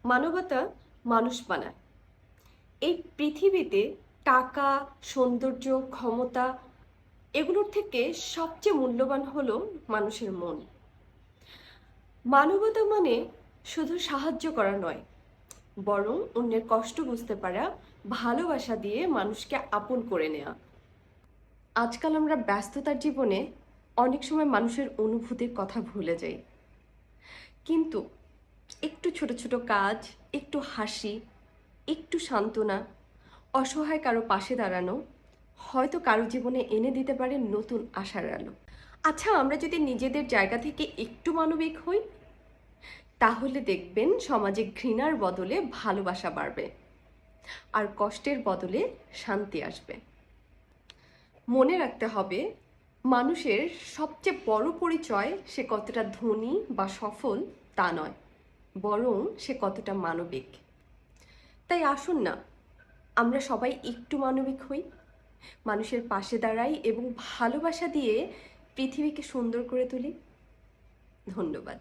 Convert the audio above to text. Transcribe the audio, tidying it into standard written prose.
মানবতা মানুষ বানায়। এই পৃথিবীতে টাকা, সৌন্দর্য, ক্ষমতা এগুলোর থেকে সবচেয়ে মূল্যবান হলো মানুষের মন। মানবতা মানে শুধু সাহায্য করা নয়, বরং অন্যের কষ্ট বুঝতে পারা, ভালোবাসা দিয়ে মানুষকে আপন করে নেওয়া। আজকাল আমরা ব্যস্ততার জীবনে অনেক সময় মানুষের অনুভূতির কথা ভুলে যাই, কিন্তু একটু ছোট ছোট কাজ, একটু হাসি, একটু সান্ত্বনা, অসহায় কারো পাশে দাঁড়ানো হয়তো কারো জীবনে এনে দিতে পারে নতুন আশার আলো। আচ্ছা, আমরা যদি নিজেদের জায়গা থেকে একটু মানবিক হই, তাহলে দেখবেন সমাজে ঘৃণার বদলে ভালোবাসা বাড়বে, আর কষ্টের বদলে শান্তি আসবে। মনে রাখতে হবে, মানুষের সবচেয়ে বড় পরিচয় সে কতটা ধনী বা সফল তা নয়, বরং সে কতটা মানবিক। তাই আসুন না, আমরা সবাই একটু মানবিক হই, মানুষের পাশে দাঁড়াই এবং ভালোবাসা দিয়ে পৃথিবীকে সুন্দর করে তুলি। ধন্যবাদ।